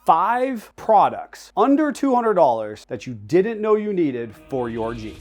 5 products under $200 that you didn't know you needed for your Jeep.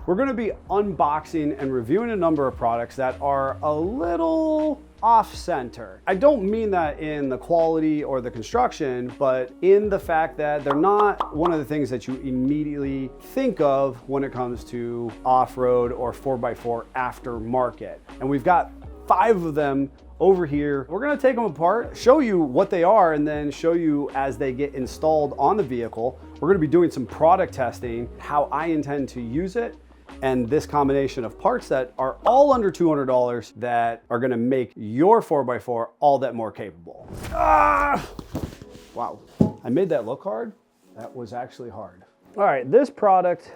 We're going to be unboxing and reviewing a number of products that are a little off-center. I don't mean that in the quality or the construction, but in the fact that they're not one of the things that you immediately think of when it comes to off-road or 4x4 aftermarket. And we've got 5 of them over here. We're gonna take them apart, show you what they are, and then show you as they get installed on the vehicle. We're gonna be doing some product testing, how I intend to use it, and this combination of parts that are all under $200 that are gonna make your 4x4 all that more capable. Wow, I made that look hard. That was actually hard. All right, this product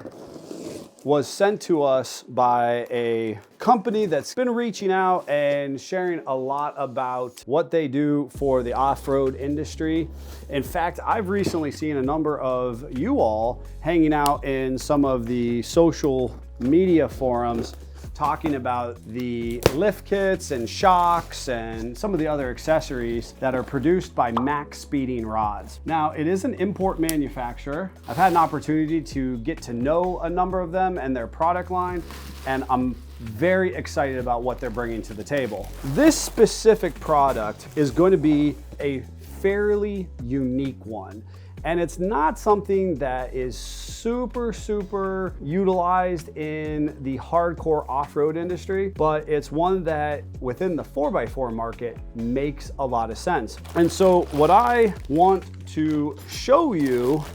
was sent to us by a company that's been reaching out and sharing a lot about what they do for the off-road industry. In fact, I've recently seen a number of you all hanging out in some of the social media forums talking about the lift kits and shocks and some of the other accessories that are produced by Max Speeding Rods. Now, it is an import manufacturer. I've had an opportunity to get to know a number of them and their product line, and I'm very excited about what they're bringing to the table. This specific product is going to be a fairly unique one. And it's not something that is super utilized in the hardcore off-road industry, but it's one that within the 4x4 market makes a lot of sense. And so what I want to show you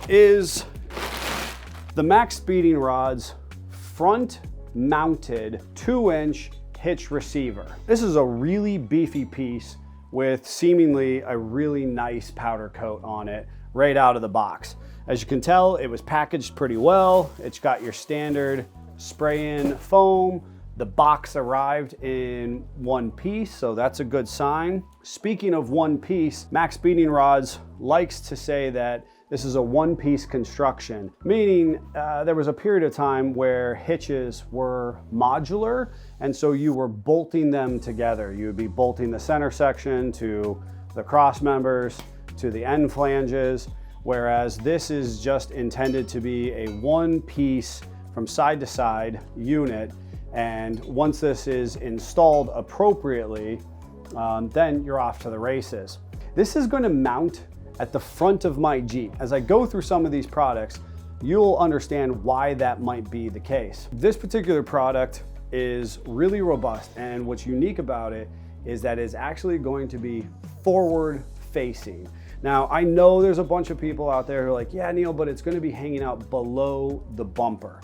is the Max Speeding Rods front mounted 2-inch hitch receiver. This is a really beefy piece with seemingly a really nice powder coat on it right out of the box. As you can tell, it was packaged pretty well. It's got your standard spray-in foam. The box arrived in one piece, so that's a good sign. Speaking of one piece, Max Speeding Rods likes to say that this is a one-piece construction, meaning there was a period of time where hitches were modular, and so you were bolting them together. You would be bolting the center section to the cross members, to the end flanges, whereas this is just intended to be a one-piece from side to side unit. And once this is installed appropriately, then you're off to the races. This is going to mount at the front of my Jeep. As I go through some of these products, you'll understand why that might be the case. This particular product is really robust, and what's unique about it is that it's actually going to be forward facing. Now, I know there's a bunch of people out there who are like, yeah, Neil, but it's going to be hanging out below the bumper.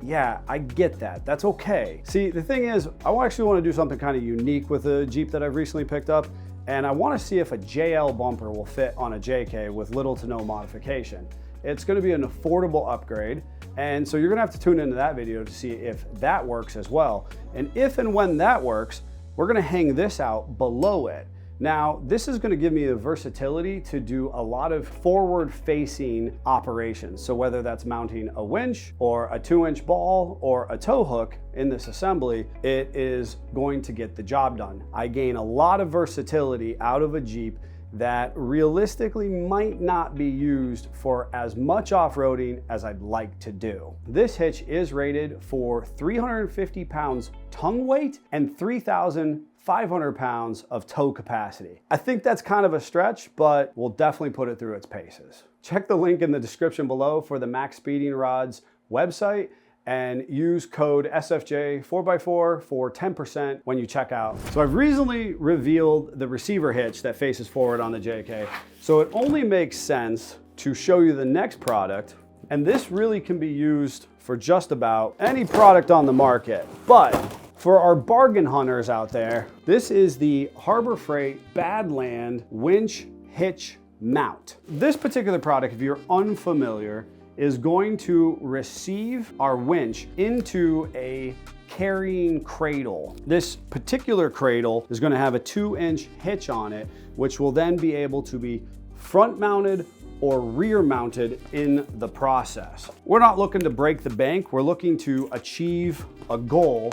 Yeah, I get that. That's okay. See, the thing is, I actually want to do something kind of unique with a Jeep that I've recently picked up, and I want to see if a JL bumper will fit on a JK with little to no modification. It's going to be an affordable upgrade, and so you're going to have to tune into that video to see if that works as well. And if and when that works, we're going to hang this out below it. Now, this is going to give me the versatility to do a lot of forward-facing operations. So whether that's mounting a winch or a 2-inch ball or a tow hook in this assembly, it is going to get the job done. I gain a lot of versatility out of a Jeep that realistically might not be used for as much off-roading as I'd like to do. This hitch is rated for 350 pounds tongue weight and 3,500 pounds of tow capacity. I think that's kind of a stretch, but we'll definitely put it through its paces. Check the link in the description below for the Max Speeding Rods website and use code SFJ4x4 for 10% when you check out. So I've recently revealed the receiver hitch that faces forward on the JK. So it only makes sense to show you the next product. And this really can be used for just about any product on the market. But for our bargain hunters out there, this is the Harbor Freight Badland winch hitch mount. This particular product, if you're unfamiliar, is going to receive our winch into a carrying cradle. This particular cradle is going to have a 2-inch hitch on it, which will then be able to be front mounted or rear mounted in the process. We're not looking to break the bank. We're looking to achieve a goal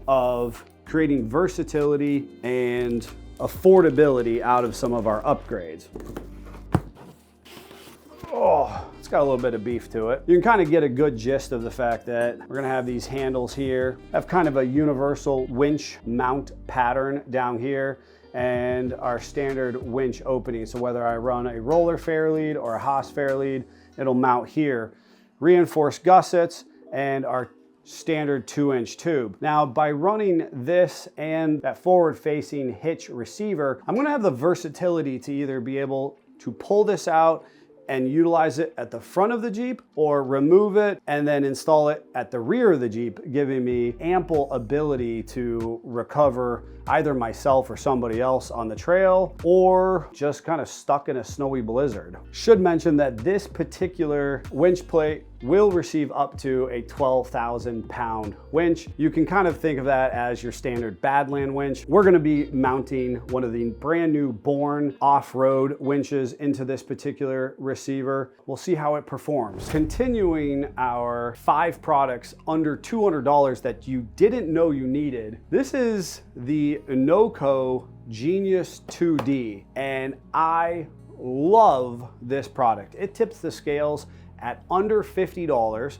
of creating versatility and affordability out of some of our upgrades. Oh, it's got a little bit of beef to it. You can kind of get a good gist of the fact that we're gonna have these handles here, have kind of a universal winch mount pattern down here, and our standard winch opening. So whether I run a roller fair lead or a Haas fair lead, it'll mount here. Reinforced gussets and our standard 2-inch tube. Now, by running this and that forward-facing hitch receiver, I'm gonna have the versatility to either be able to pull this out and utilize it at the front of the Jeep, or remove it and then install it at the rear of the Jeep, giving me ample ability to recover either myself or somebody else on the trail, or just kind of stuck in a snowy blizzard. Should mention that this particular winch plate will receive up to a 12,000 pound winch. You can kind of think of that as your standard Badland winch. We're gonna be mounting one of the brand new Born off-road winches into this particular receiver. We'll see how it performs. Continuing our 5 products under $200 that you didn't know you needed. This is the Noco Genius 2D, and I love this product. It tips the scales at under $50,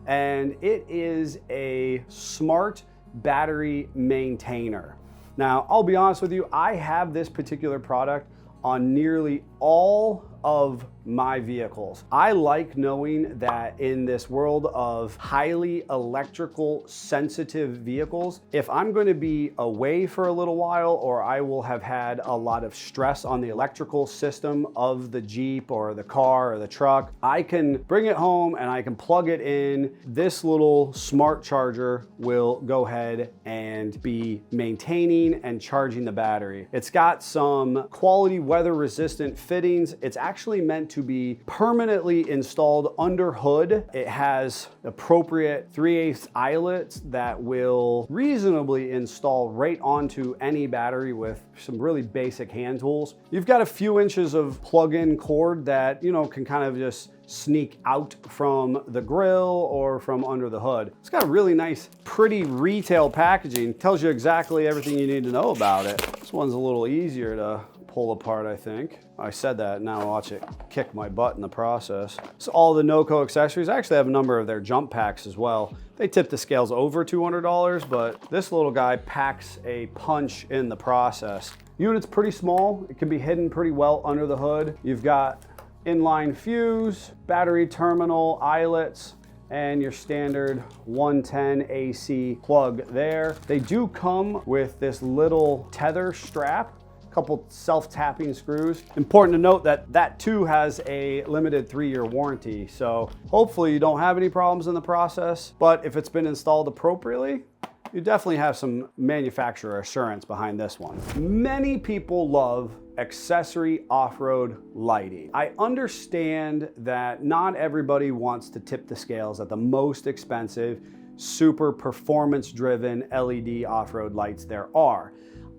and it is a smart battery maintainer. Now, I'll be honest with you, I have this particular product on nearly all of my vehicles. I like knowing that in this world of highly electrical sensitive vehicles, if I'm going to be away for a little while, or I will have had a lot of stress on the electrical system of the Jeep or the car or the truck, I can bring it home and I can plug it in. This little smart charger will go ahead and be maintaining and charging the battery. It's got some quality weather resistant fittings. It's actually meant to be permanently installed under hood. It has appropriate 3/8 eyelets that will reasonably install right onto any battery with some really basic hand tools. You've got a few inches of plug-in cord that, you know, can kind of just sneak out from the grill or from under the hood. It's got a really nice, pretty retail packaging. Tells you exactly everything you need to know about it. This one's a little easier to pull apart, I think. I said that, now watch it kick my butt in the process. So all the Noco accessories, I actually have a number of their jump packs as well. They tip the scales over $200, but this little guy packs a punch in the process. Unit's pretty small. It can be hidden pretty well under the hood. You've got inline fuse, battery terminal, eyelets, and your standard 110 AC plug there. They do come with this little tether strap, couple self-tapping screws. Important to note that that too has a limited 3-year warranty. So hopefully you don't have any problems in the process, but if it's been installed appropriately, you definitely have some manufacturer assurance behind this one. Many people love accessory off-road lighting. I understand that not everybody wants to tip the scales at the most expensive, super performance-driven LED off-road lights there are.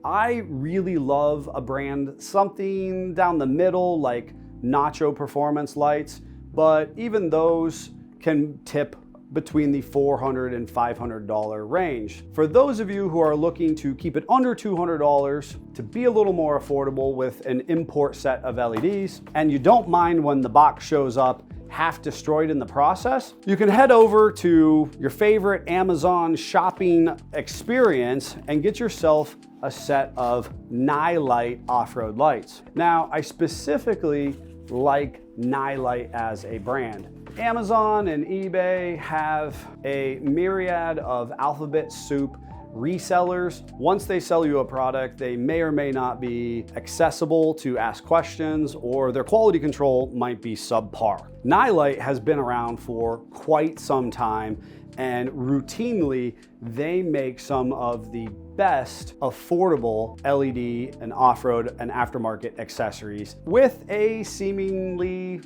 I really love a brand, something down the middle like Nacho Performance lights, but even those can tip between the $400 and $500 range. For those of you who are looking to keep it under $200 to be a little more affordable with an import set of LEDs, and you don't mind when the box shows up half destroyed in the process, you can head over to your favorite Amazon shopping experience and get yourself a set of Nightlight off-road lights. Now, I specifically like Nightlight as a brand. Amazon and eBay have a myriad of alphabet soup resellers. Once they sell you a product, they may or may not be accessible to ask questions, or their quality control might be subpar. Nightlight has been around for quite some time, and routinely they make some of the best affordable LED and off-road and aftermarket accessories with a seemingly,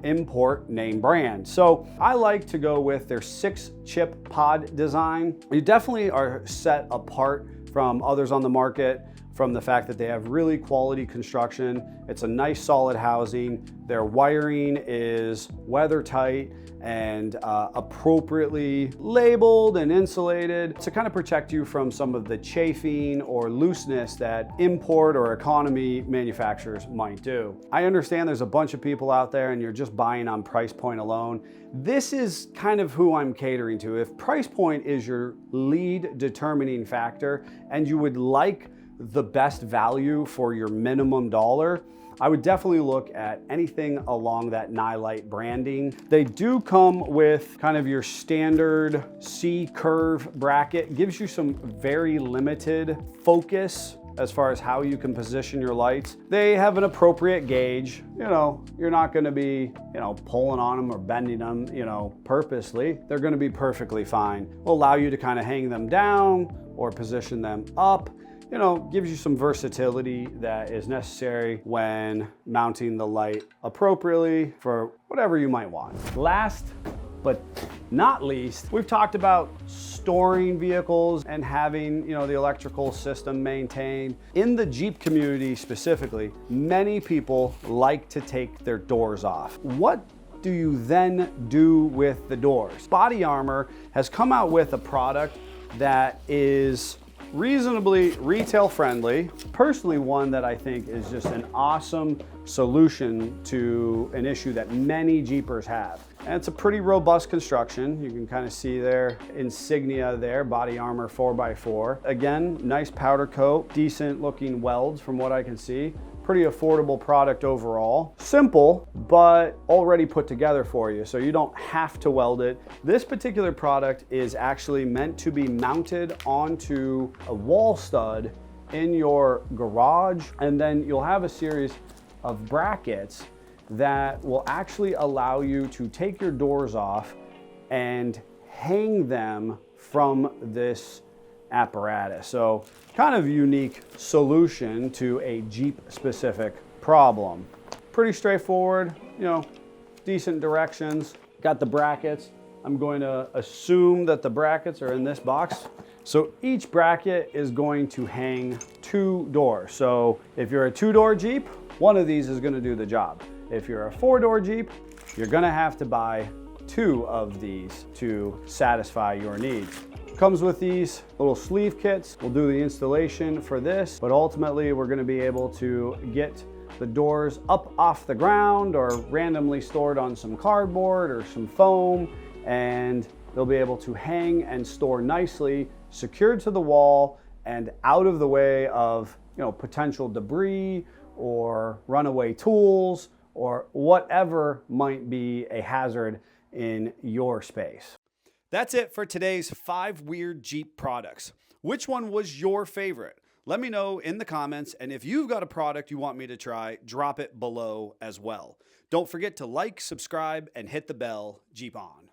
import name brand. So I like to go with their 6-chip pod design. You definitely are set apart from others on the market from the fact that they have really quality construction. It's a nice solid housing. Their wiring is weather tight and appropriately labeled and insulated to kind of protect you from some of the chafing or looseness that import or economy manufacturers might do. I understand there's a bunch of people out there and you're just buying on price point alone. This is kind of who I'm catering to. If price point is your lead determining factor and you would like the best value for your minimum dollar, I would definitely look at anything along that Nylite branding. They do come with kind of your standard C-curve bracket. Gives you some very limited focus as far as how you can position your lights. They have an appropriate gauge. You're not gonna be, pulling on them or bending them, purposely. They're gonna be perfectly fine. Will allow you to kind of hang them down or position them up. Gives you some versatility that is necessary when mounting the light appropriately for whatever you might want. Last but not least, we've talked about storing vehicles and having, the electrical system maintained. In the Jeep community specifically, many people like to take their doors off. What do you then do with the doors? Body Armor has come out with a product that is reasonably retail friendly. Personally, one that I think is just an awesome solution to an issue that many Jeepers have. And it's a pretty robust construction. You can kind of see their insignia there, Body Armor 4x4. Again, nice powder coat, decent looking welds from what I can see. Pretty affordable product overall. Simple, but already put together for you, so you don't have to weld it. This particular product is actually meant to be mounted onto a wall stud in your garage, and then you'll have a series of brackets that will actually allow you to take your doors off and hang them from this apparatus. So kind of unique solution to a Jeep specific problem. Pretty straightforward, decent directions. Got the brackets. I'm going to assume that the brackets are in this box. So each bracket is going to hang 2 doors. So if you're a 2-door Jeep, one of these is going to do the job. If you're a 4-door Jeep, you're going to have to buy 2 of these to satisfy your needs. Comes with these little sleeve kits. We'll do the installation for this, but ultimately we're going to be able to get the doors up off the ground or randomly stored on some cardboard or some foam, and they'll be able to hang and store nicely, secured to the wall and out of the way of potential debris or runaway tools or whatever might be a hazard in your space. That's it for today's 5 weird Jeep products. Which one was your favorite? Let me know in the comments, and if you've got a product you want me to try, drop it below as well. Don't forget to like, subscribe, and hit the bell. Jeep on.